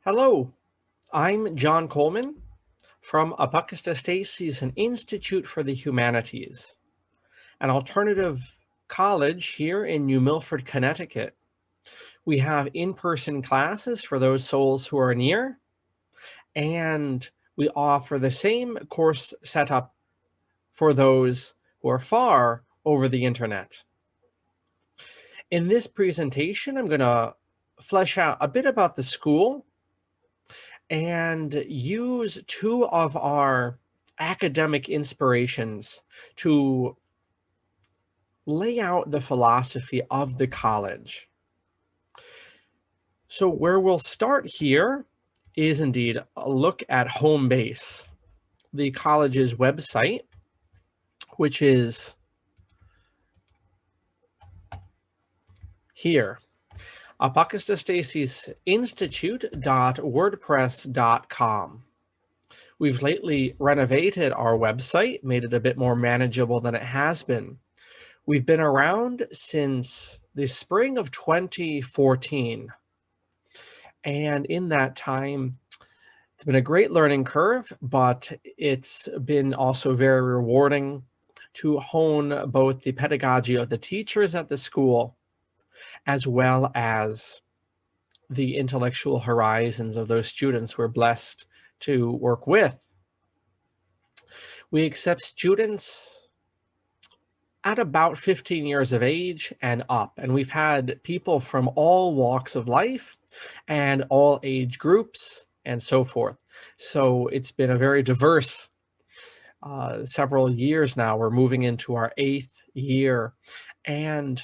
Hello, I'm John Coleman from Apocatastasis, an Institute for the Humanities, an alternative college here in New Milford, Connecticut. We have in-person classes for those souls who are near, and we offer the same course setup for those who are far over the internet. In this presentation, I'm going to flesh out a bit about the school and use two of our academic inspirations to lay out the philosophy of the college. So where we'll start here is indeed a look at home base, the college's website, which is here, apocatastasisinstitute.wordpress.com. We've lately renovated our website, made it a bit more manageable than it has been. We've been around since the spring of 2014. And in that time, it's been a great learning curve, but it's been also very rewarding to hone both the pedagogy of the teachers at the school, as well as the intellectual horizons of those students we're blessed to work with. We accept students at about 15 years of age and up, and we've had people from all walks of life and all age groups and so forth. So it's been a very diverse several years now. We're moving into our 8th year, and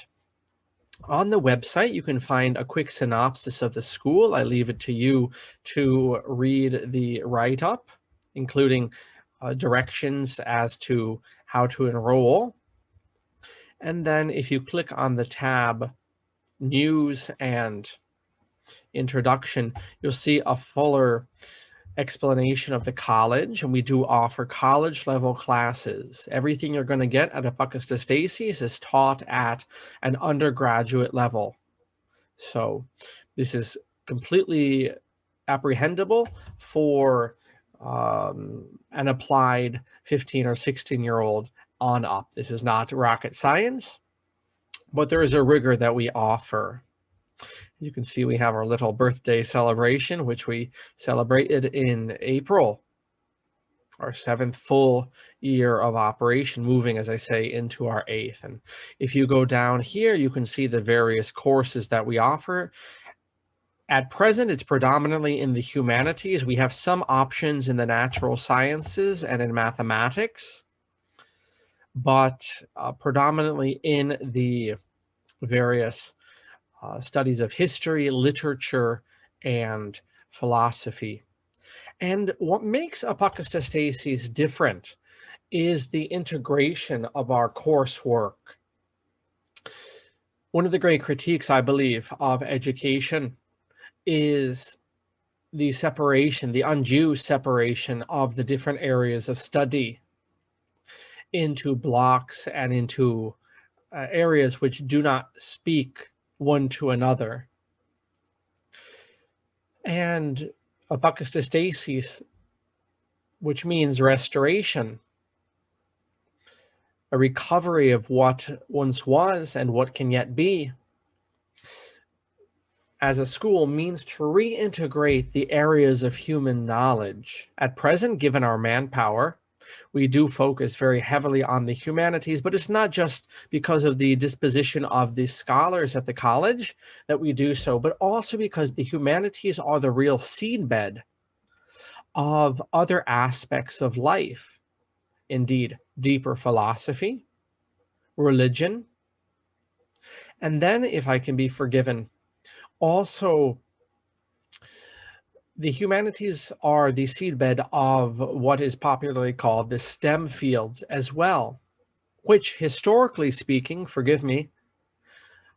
on the website, you can find a quick synopsis of the school. I leave it to you to read the write-up, including directions as to how to enroll. And then if you click on the tab News and Introduction, you'll see a fuller explanation of the college, and we do offer college level classes. Everything you're going to get at Apocatastasis is taught at an undergraduate level. So this is completely apprehendable for an applied 15 or 16-year-old on up. This is not rocket science, but there is a rigor that we offer. You can see we have our little birthday celebration, which we celebrated in April, our 7th full year of operation, moving, as I say, into our 8th. And if you go down here, you can see the various courses that we offer. At present, it's predominantly in the humanities. We have some options in the natural sciences and in mathematics, but predominantly in the various studies of history, literature, and philosophy. And what makes Apocatastasis different is the integration of our coursework. One of the great critiques, I believe, of education is the separation, the undue separation of the different areas of study into blocks and into areas which do not speak one to another. And apocatastasis, which means restoration, a recovery of what once was and what can yet be, as a school means to reintegrate the areas of human knowledge. At present, given our manpower, we do focus very heavily on the humanities, but it's not just because of the disposition of the scholars at the college that we do so, but also because the humanities are the real seedbed of other aspects of life. Indeed, deeper philosophy, religion, and then, if I can be forgiven, also the humanities are the seedbed of what is popularly called the STEM fields as well, which historically speaking, forgive me,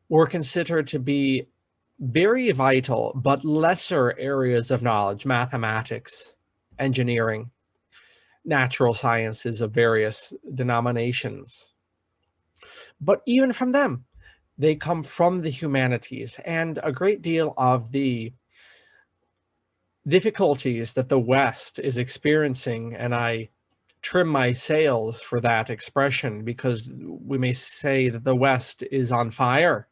were considered to be very vital but lesser areas of knowledge: mathematics, engineering, natural sciences of various denominations. But even from them, they come from the humanities, and a great deal of the difficulties that the West is experiencing, and I trim my sails for that expression because we may say that the West is on fire.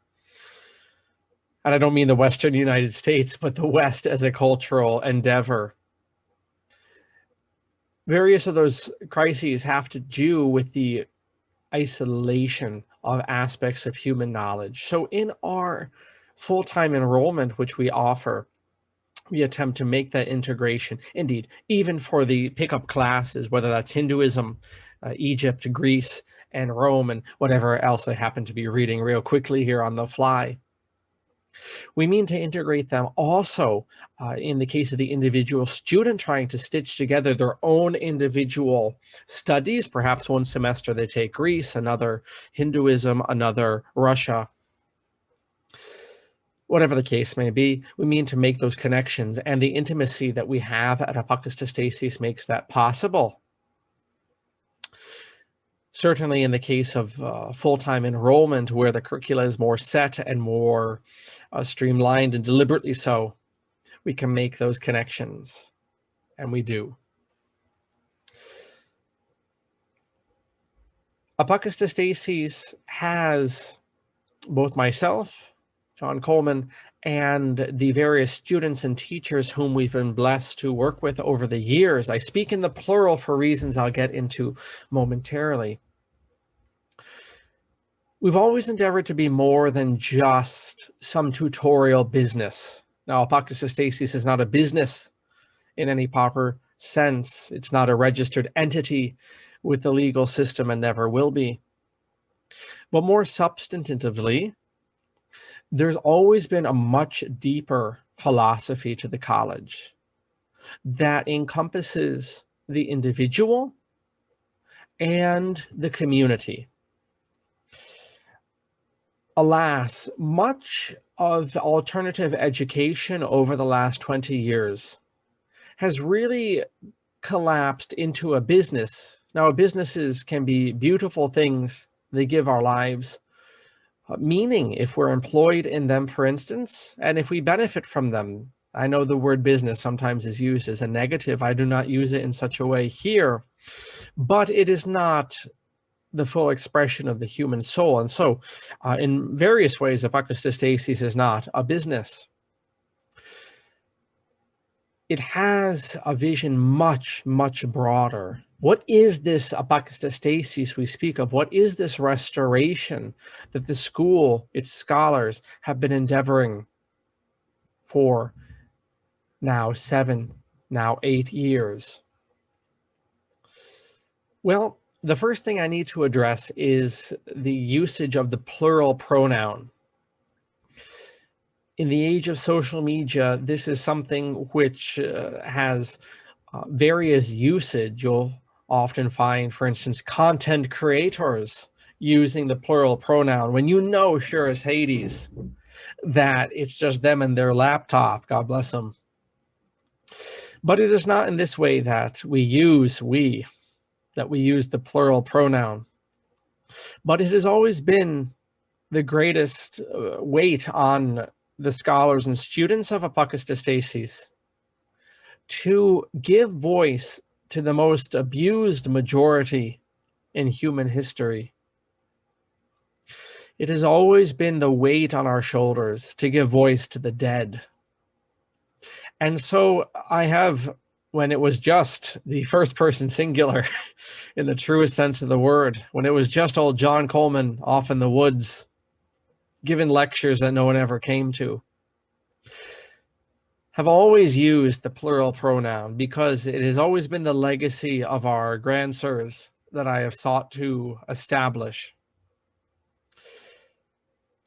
And I don't mean the Western United States, but the West as a cultural endeavor. Various of those crises have to do with the isolation of aspects of human knowledge. So in our full-time enrollment, which we offer, we attempt to make that integration. Indeed, even for the pickup classes, whether that's Hinduism, Egypt, Greece, and Rome, and whatever else I happen to be reading real quickly here on the fly. We mean to integrate them also in the case of the individual student trying to stitch together their own individual studies. Perhaps one semester they take Greece, another Hinduism, another Russia. Whatever the case may be, we mean to make those connections, and the intimacy that we have at Apocatastasis makes that possible. Certainly in the case of full-time enrollment, where the curricula is more set and more streamlined, and deliberately so, we can make those connections, and we do. Apocatastasis has both myself, John Coleman, and the various students and teachers whom we've been blessed to work with over the years. I speak in the plural for reasons I'll get into momentarily. We've always endeavored to be more than just some tutorial business. Now, Apocatastasis is not a business in any proper sense. It's not a registered entity with the legal system and never will be. But more substantively, there's always been a much deeper philosophy to the college that encompasses the individual and the community. Alas, much of alternative education over the last 20 years has really collapsed into a business. Now, businesses can be beautiful things. They give our lives meaning if we're employed in them, for instance, and if we benefit from them. I know the word business sometimes is used as a negative. I do not use it in such a way here, but it is not the full expression of the human soul. And so in various ways, Apocatastasis is not a business. It has a vision much, much broader. What is this apocatastasis we speak of? What is this restoration that the school, its scholars, have been endeavoring for now 7, now 8 years? Well, the first thing I need to address is the usage of the plural pronoun. In the age of social media, this is something which has various usage. You'll often find, for instance, content creators using the plural pronoun when you know sure as Hades that it's just them and their laptop, God bless them. But it is not in this way that we use the plural pronoun. But it has always been the greatest weight on the scholars and students of Apocatastasis to give voice to the most abused majority in human history. It has always been the weight on our shoulders to give voice to the dead. And so I have, when it was just the first person singular in the truest sense of the word, when it was just old John Coleman off in the woods, giving lectures that no one ever came to, have always used the plural pronoun because it has always been the legacy of our grandsires that I have sought to establish.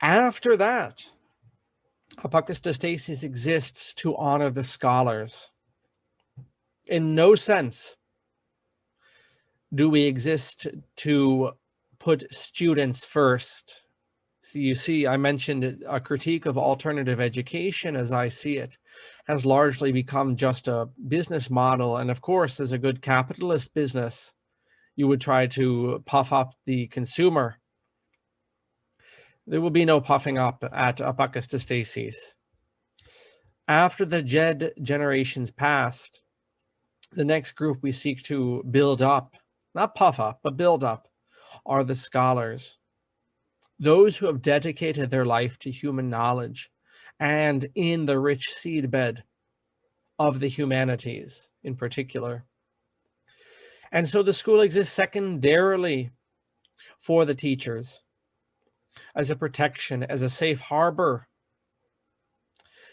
After that, Apocatastasis exists to honor the scholars. In no sense do we exist to put students first. So you see, I mentioned a critique of alternative education, as I see it, has largely become just a business model. And of course, as a good capitalist business, you would try to puff up the consumer. There will be no puffing up at Apocatastasis. After the dead generations passed, the next group we seek to build up, not puff up, but build up, are the scholars. Those who have dedicated their life to human knowledge and in the rich seedbed of the humanities in particular. And so the school exists secondarily for the teachers as a protection, as a safe harbor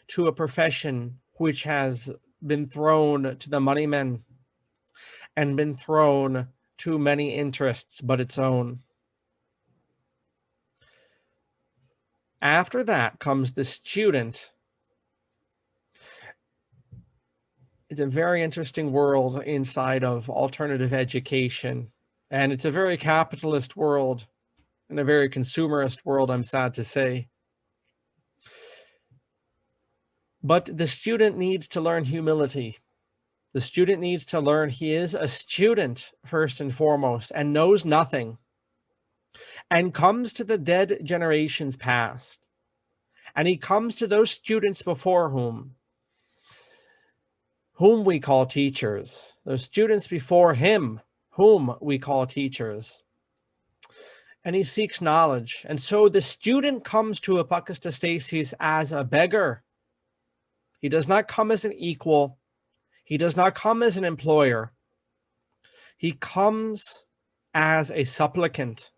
to a profession which has been thrown to the money men and been thrown to many interests but its own. After that comes the student. It's a very interesting world inside of alternative education, and it's a very capitalist world and a very consumerist world, I'm sad to say. But the student needs to learn humility. The student needs to learn he is a student first and foremost and knows nothing and comes to the dead generations past. And he comes to those students before whom we call teachers, those students before him, whom we call teachers. And he seeks knowledge. And so the student comes to Apocatastasis as a beggar. He does not come as an equal. He does not come as an employer. He comes as a supplicant.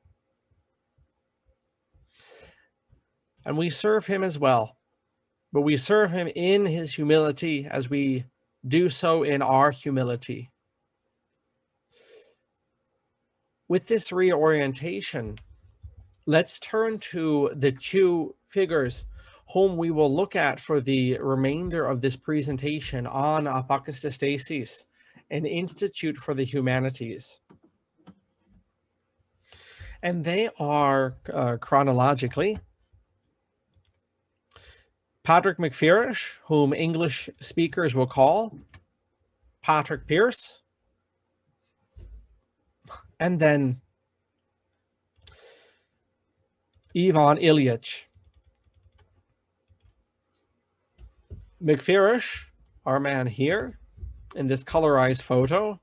And we serve him as well. But we serve him in his humility as we do so in our humility. With this reorientation, let's turn to the two figures whom we will look at for the remainder of this presentation on Apocatastasis, an institute for the humanities. And they are chronologically Patrick McPherse, whom English speakers will call Patrick Pearse, and then Ivan Ilyich. McPherse, our man here in this colorized photo,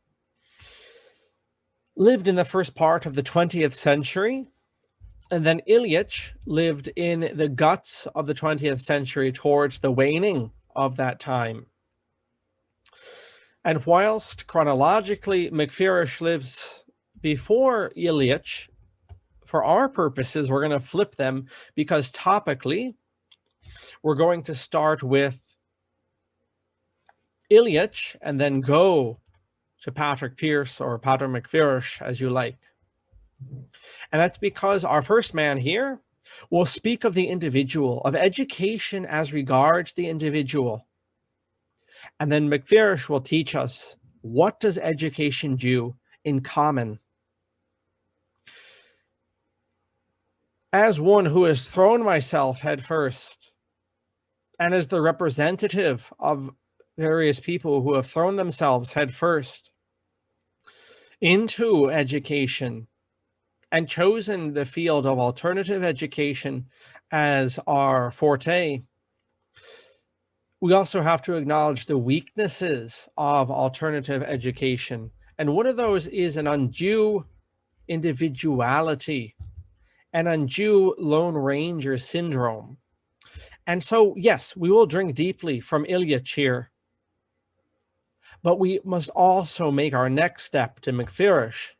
lived in the first part of the 20th century, and then Ilyich lived in the guts of the 20th century towards the waning of that time. And whilst chronologically McPherse lives before Ilyich, for our purposes, we're going to flip them because topically, we're going to start with Ilyich and then go to Patrick Pearse or Patrick McPherse, as you like. And that's because our first man here will speak of the individual, of education as regards the individual. And then McPherse will teach us, what does education do in common? As one who has thrown myself headfirst, and as the representative of various people who have thrown themselves headfirst into education and chosen the field of alternative education as our forte, we also have to acknowledge the weaknesses of alternative education. And one of those is an undue individuality, an undue Lone Ranger syndrome. And so, yes, we will drink deeply from Ilyich here, but we must also make our next step to McPherse.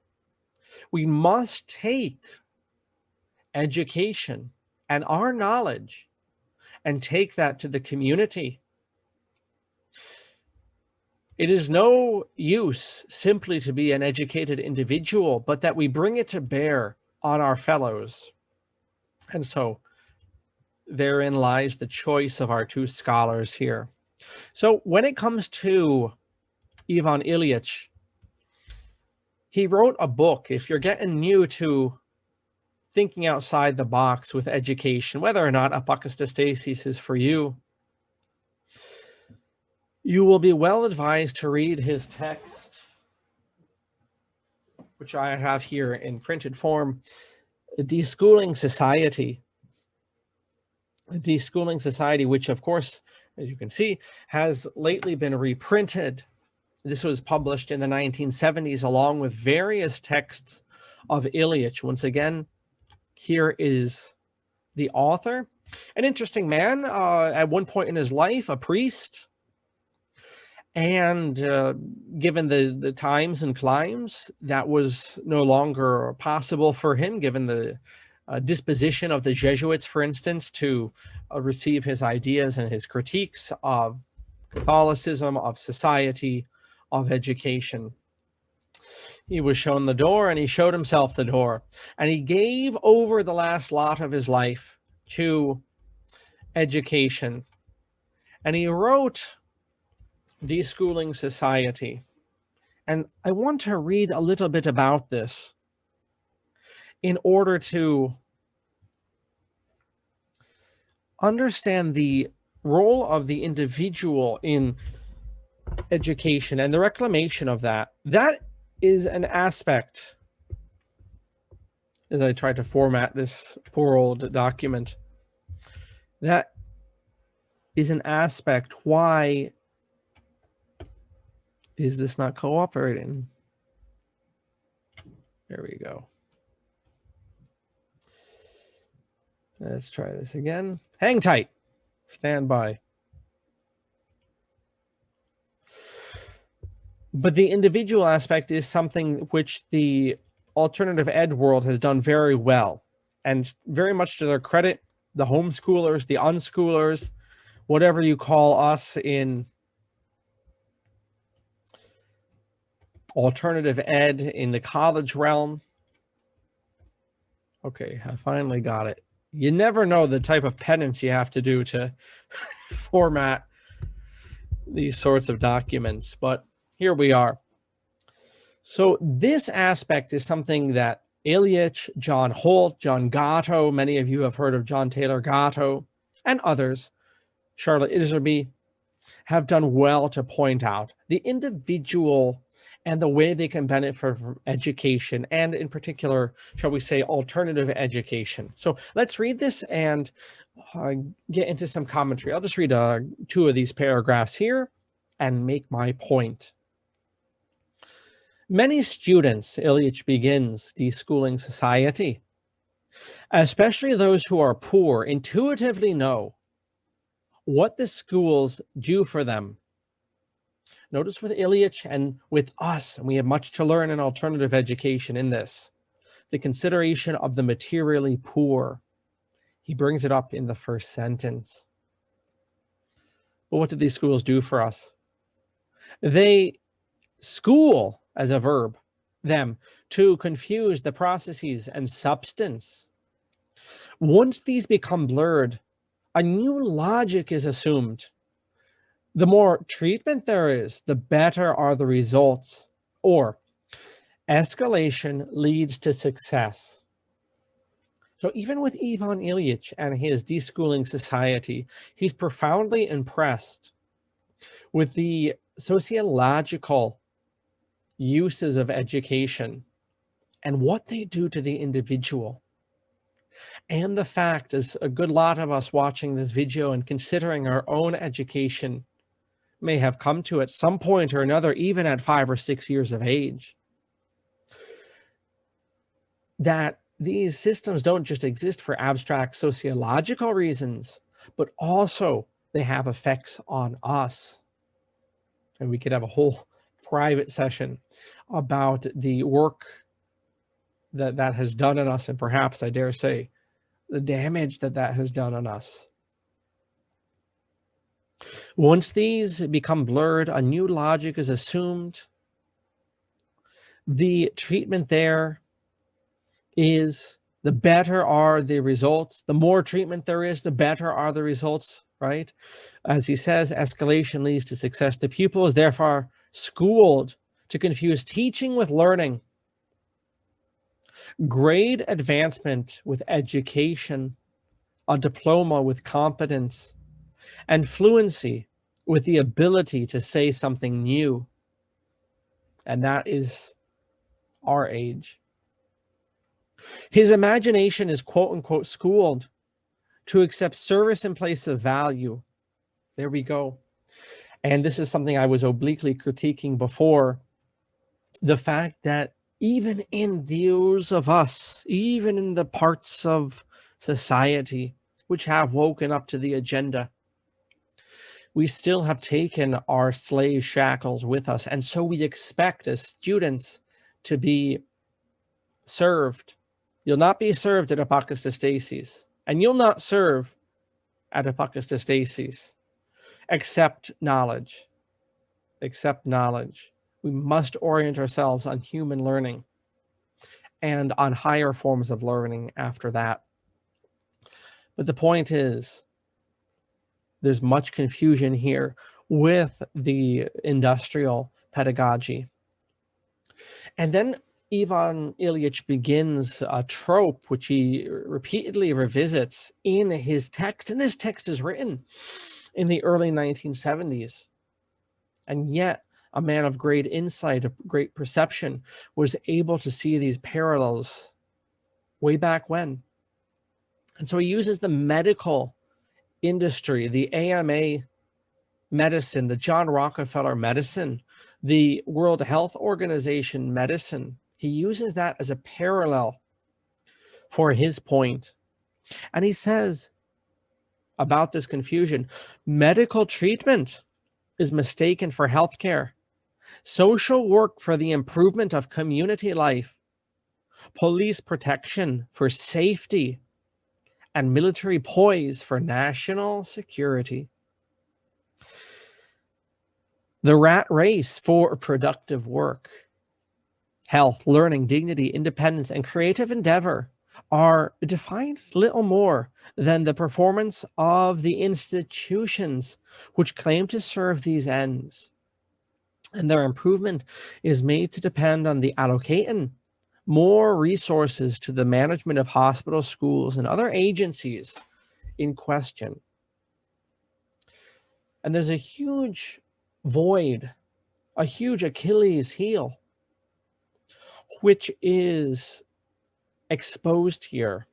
We must take education and our knowledge and take that to the community. It is no use simply to be an educated individual, but that we bring it to bear on our fellows. And so therein lies the choice of our two scholars here. So when it comes to Ivan Ilyich, he wrote a book. If you're getting new to thinking outside the box with education, whether or not Apocatastasis is for you, you will be well advised to read his text, which I have here in printed form, Deschooling Society. Deschooling Society, which of course as you can see, has lately been reprinted. This was published in the 1970s along with various texts of Ilyich. Once again, here is the author. An interesting man, at one point in his life, a priest. And given the times and climes, that was no longer possible for him, given the disposition of the Jesuits, for instance, to receive his ideas and his critiques of Catholicism, of society, of education. He was shown the door, and he showed himself the door, and he gave over the last lot of his life to education. And he wrote Deschooling Society. And I want to read a little bit about this in order to understand the role of the individual in education and the reclamation of that. That is an aspect, as I try to format this poor old document, that is an aspect. Why is this not cooperating? There we go. Let's try this again. Hang tight. Stand by. But the individual aspect is something which the alternative ed world has done very well. And very much to their credit, the homeschoolers, the unschoolers, whatever you call us in alternative ed in the college realm. Okay, I finally got it. You never know the type of penance you have to do to format these sorts of documents, but here we are. So this aspect is something that Ilyich, John Holt, John Gatto, many of you have heard of John Taylor Gatto, and others, Charlotte Iserby, have done well to point out. The individual and the way they can benefit from education, and in particular, shall we say, alternative education. So let's read this and get into some commentary. I'll just read two of these paragraphs here and make my point. Many students, Ilyich begins, Deschooling Society, especially those who are poor, intuitively know what the schools do for them. Notice with Ilyich and with us, and we have much to learn in alternative education in this, the consideration of the materially poor. He brings it up in the first sentence. But what did these schools do for us? They school, as a verb, them to confuse the processes and substance. Once these become blurred, a new logic is assumed. The more treatment there is, the better are the results, or escalation leads to success. So even with Ivan Ilyich and his Deschooling Society, he's profoundly impressed with the sociological uses of education and what they do to the individual. And the fact, as a good lot of us watching this video and considering our own education may have come to at some point or another, even at 5 or 6 years of age, that these systems don't just exist for abstract sociological reasons, but also they have effects on us. And we could have a whole private session about the work that that has done on us, and perhaps, I dare say, the damage that that has done on us. Once these become blurred, a new logic is assumed. The treatment there is, the better are the results. The more treatment there is, the better are the results, right? As he says, escalation leads to success. The pupil is therefore schooled to confuse teaching with learning, grade advancement with education, a diploma with competence, and fluency with the ability to say something new. And that is our age. His imagination is quote unquote schooled to accept service in place of value. There we go. And this is something I was obliquely critiquing before, the fact that even in those of us, even in the parts of society which have woken up to the agenda, we still have taken our slave shackles with us. And so we expect as students to be served. You'll not be served at apocatastasis, and you'll not serve at apocatastasis, except knowledge. Except knowledge. We must orient ourselves on human learning and on higher forms of learning after that. But the point is, there's much confusion here with the industrial pedagogy. And then Ivan Ilyich begins a trope which he repeatedly revisits in his text. And this text is written in the early 1970s. And yet, a man of great insight, of great perception, was able to see these parallels way back when. And so he uses the medical industry, the AMA medicine, the John Rockefeller medicine, the World Health Organization medicine. He uses that as a parallel for his point. And he says about this confusion, medical treatment is mistaken for healthcare, social work for the improvement of community life, police protection for safety, and military poise for national security. The rat race for productive work, health, learning, dignity, independence, and creative endeavor are defined little more than the performance of the institutions which claim to serve these ends. And their improvement is made to depend on the allocating more resources to the management of hospitals, schools, and other agencies in question. And there's a huge void, a huge Achilles heel, which is exposed here.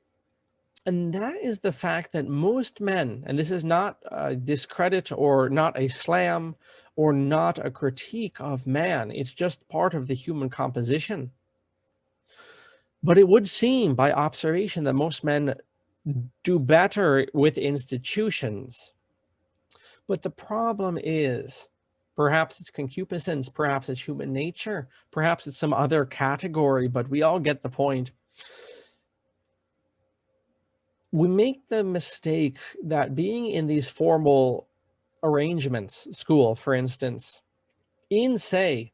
And that is the fact that most men, and this is not a discredit or not a slam or not a critique of man, it's just part of the human composition. But it would seem by observation that most men do better with institutions. But the problem is, perhaps it's concupiscence, perhaps it's human nature, perhaps it's some other category, but we all get the point. We make the mistake that being in these formal arrangements, school, for instance, in say,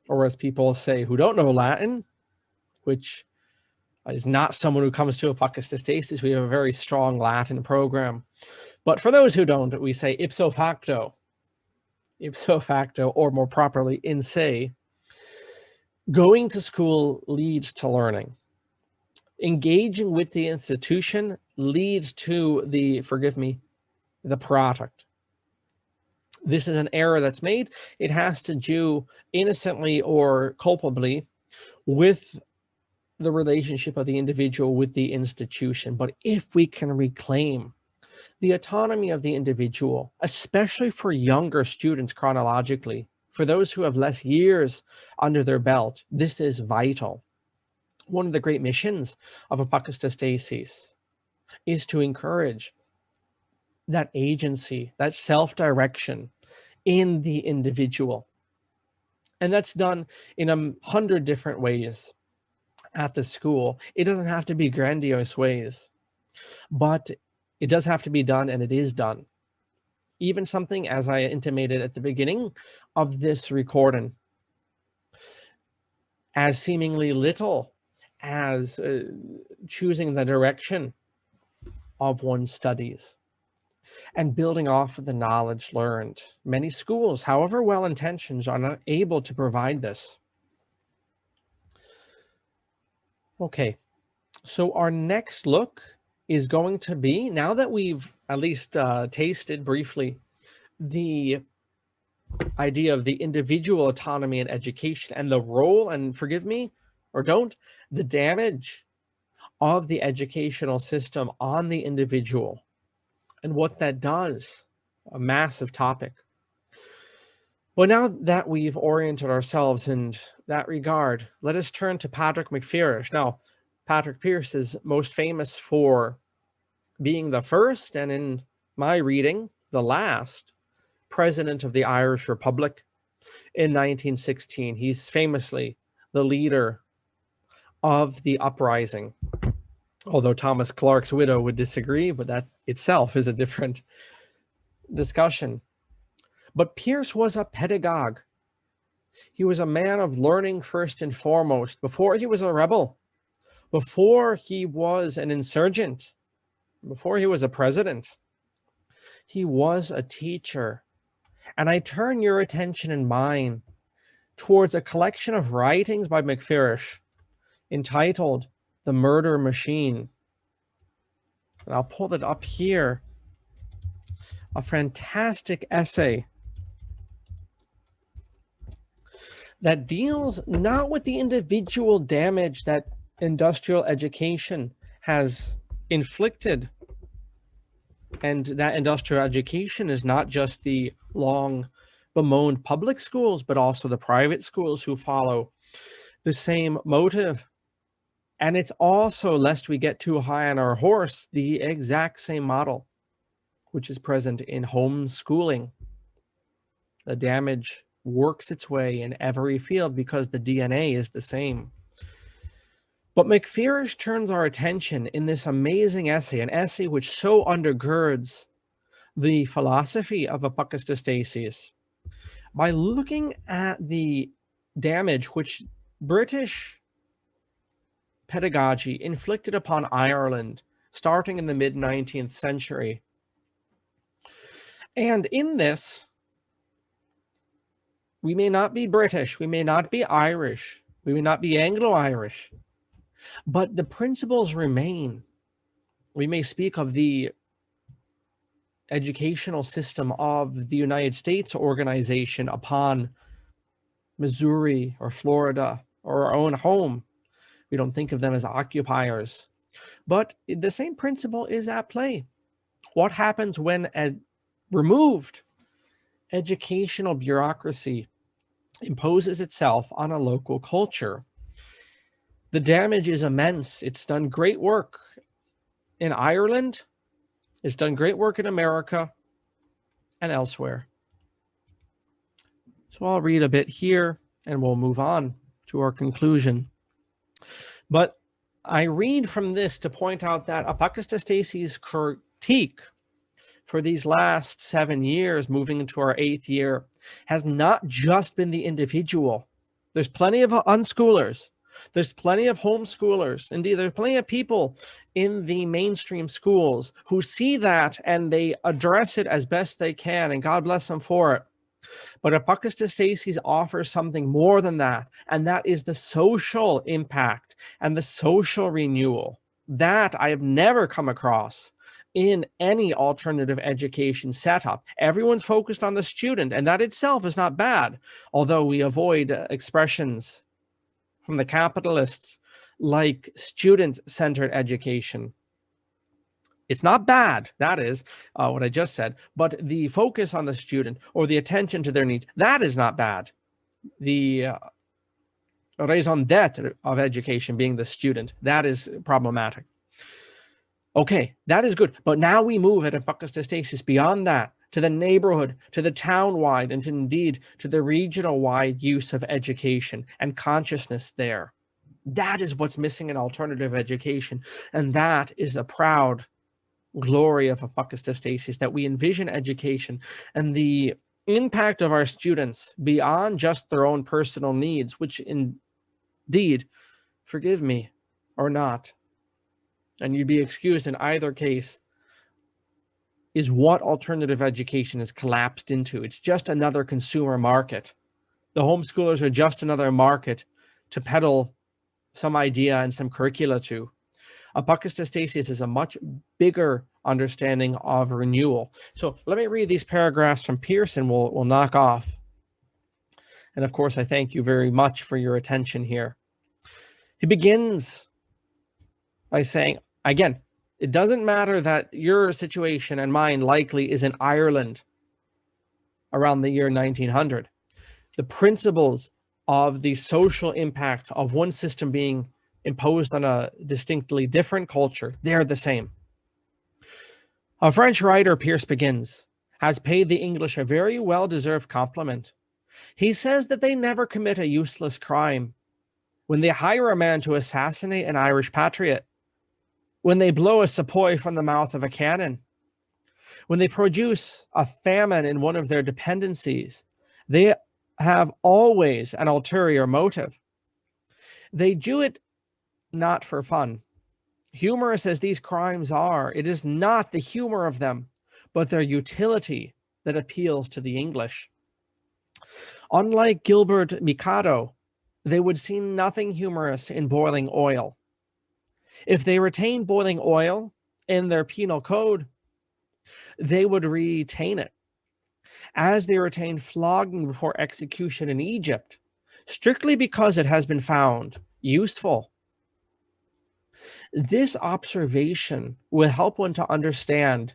or as people say who don't know Latin, which is not someone who comes to Apocatastasis, we have a very strong Latin program. But for those who don't, we say ipso facto, or more properly, in se. Going to school leads to learning. Engaging with the institution leads to the, the product. This is an error that's made. It has to do innocently or culpably with the relationship of the individual with the institution. But if we can reclaim the autonomy of the individual, especially for younger students chronologically, for those who have less years under their belt, this is vital. One of the great missions of Apocatastasis is to encourage that agency, that self-direction in the individual. And that's done in 100 different ways at the school. It doesn't have to be grandiose ways, but it does have to be done, and it is done. Even something, as I intimated at the beginning of this recording, as seemingly little as choosing the direction of one's studies and building off of the knowledge learned. Many schools, however well-intentioned, are not able to provide this. Okay, so our next look is going to be, now that we've at least tasted briefly the idea of the individual autonomy in education and the role, and forgive me or don't, the damage of the educational system on the individual and what that does a massive topic. But now that we've oriented ourselves in that regard, let us turn to Patrick McPherson. Now, Patrick Pearse is most famous for being the first, and in my reading, the last president of the Irish Republic in 1916. He's famously the leader of the uprising, although Thomas Clark's widow would disagree, but that itself is a different discussion. But Pearse was a pedagogue. He was a man of learning first and foremost. Before he was a rebel, before he was an insurgent, before he was a president, he was a teacher. And I turn your attention and mine towards a collection of writings by McPherson entitled The Murder Machine. And I'll pull it up here. A fantastic essay that deals not with the individual damage that industrial education has inflicted. And that industrial education is not just the long bemoaned public schools, but also the private schools who follow the same motive. And it's also, lest we get too high on our horse, the exact same model, which is present in homeschooling. The damage works its way in every field because the DNA is the same. But McPherson turns our attention in this amazing essay, an essay which so undergirds the philosophy of apocatastasis, by looking at the damage which British pedagogy inflicted upon Ireland starting in the mid-19th century. And in this, we may not be British, we may not be Irish, we may not be Anglo-Irish, but the principles remain. We may speak of the educational system of the United States organization upon Missouri or Florida or our own home. We don't think of them as occupiers, but the same principle is at play. What happens when a removed educational bureaucracy imposes itself on a local culture? The damage is immense. It's done great work in Ireland. It's done great work in America and elsewhere. So I'll read a bit here and we'll move on to our conclusion. But I read from this to point out that apocatastasis' critique for these last 7 years, moving into our 8th year, has not just been the individual. There's plenty of unschoolers. There's plenty of homeschoolers. Indeed, there's plenty of people in the mainstream schools who see that and they address it as best they can, and God bless them for it. But apocatastasis offers something more than that, and that is the social impact and the social renewal. That I have never come across in any alternative education setup. Everyone's focused on the student, and that itself is not bad, although we avoid expressions from the capitalists like student-centered education. It's not bad, that is what I just said, but the focus on the student or the attention to their needs, that is not bad. The raison d'etre of education being the student, that is problematic. Okay, that is good, but now we move at apocatastasis beyond that, to the neighborhood, to the town-wide, and indeed to the regional-wide use of education and consciousness there. That is what's missing in alternative education, and that is a proud glory of apocatastasis, that we envision education and the impact of our students beyond just their own personal needs, which indeed, forgive me, or not, and you'd be excused in either case, is what alternative education has collapsed into. It's just another consumer market. The homeschoolers are just another market to peddle some idea and some curricula to. Apocatastasis is a much bigger understanding of renewal. So let me read these paragraphs from Pearse and we'll knock off. And of course, I thank you very much for your attention here. He begins by saying, again, it doesn't matter that your situation and mine likely is in Ireland. around the year 1900. The principles of the social impact of one system being imposed on a distinctly different culture, they're the same. A French writer, Pearse begins, has paid the English a very well-deserved compliment. He says that they never commit a useless crime. When they hire a man to assassinate an Irish patriot, when they blow a sepoy from the mouth of a cannon, when they produce a famine in one of their dependencies, they have always an ulterior motive. They do it not for fun. Humorous as these crimes are, it is not the humor of them, but their utility that appeals to the English. Unlike Gilbert Mikado, they would see nothing humorous in boiling oil. If they retain boiling oil in their penal code, they would retain it, as they retain flogging before execution in Egypt, strictly because it has been found useful. This observation will help one to understand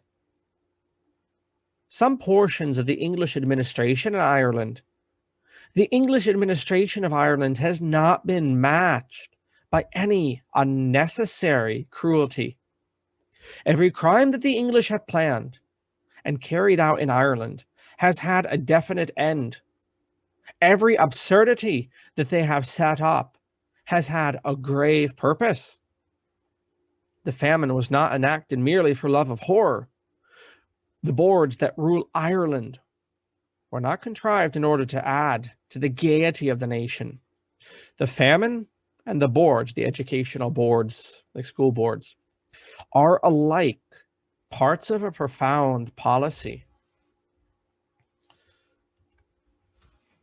some portions of the English administration in Ireland. The English administration of Ireland has not been matched by any unnecessary cruelty. Every crime that the English have planned and carried out in Ireland has had a definite end. Every absurdity that they have set up has had a grave purpose. The famine was not enacted merely for love of horror. The boards that rule Ireland were not contrived in order to add to the gaiety of the nation. The famine and the boards, the educational boards, like school boards, are alike parts of a profound policy.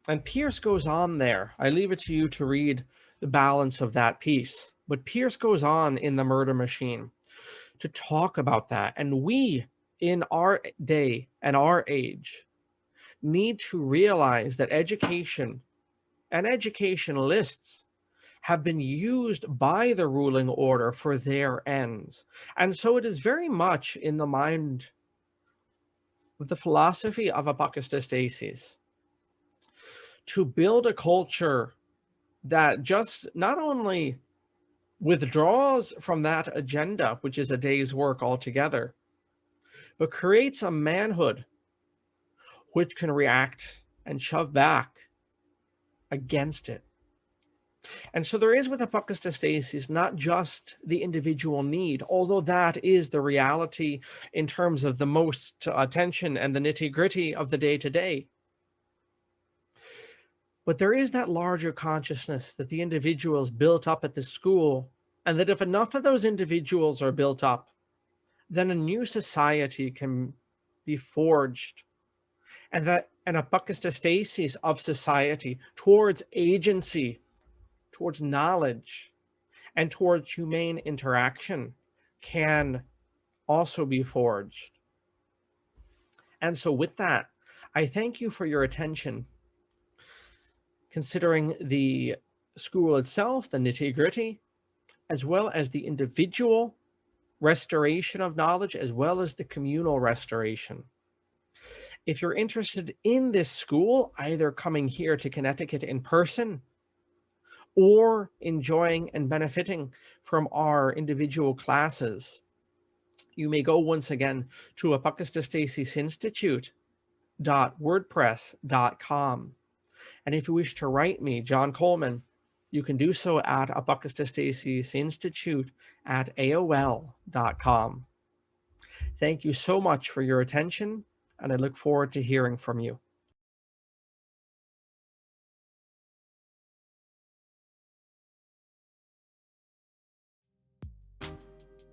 And Pearse goes on there. I leave it to you to read the balance of that piece. But Pearse goes on in The Murder Machine to talk about that. And we, in our day and our age, need to realize that education and educationalists have been used by the ruling order for their ends. And so it is very much in the mind of the philosophy of apocatastasis to build a culture that just not only withdraws from that agenda, which is a day's work altogether, but creates a manhood which can react and shove back against it. And so there is with apocatastasis not just the individual need, although that is the reality in terms of the most attention and the nitty-gritty of the day-to-day. But there is that larger consciousness that the individuals built up at the school, and that if enough of those individuals are built up, then a new society can be forged. And that an apocatastasis of society towards agency, towards knowledge, and towards humane interaction can also be forged. And so with that, I thank you for your attention, considering the school itself, the nitty-gritty, as well as the individual restoration of knowledge, as well as the communal restoration. If you're interested in this school, either coming here to Connecticut in person or enjoying and benefiting from our individual classes, you may go once again to apocatastasisinstitute.wordpress.com. And if you wish to write me, John Coleman, you can do so at apocatastasisinstitute@aol.com. Thank you so much for your attention, and I look forward to hearing from you.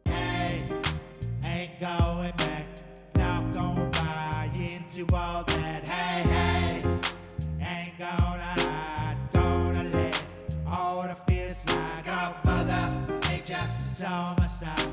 Hey, ain't going back, not gonna buy into all that. Hey, ain't gonna hide, gonna let all the fears slide. Go, mother nature is on my side.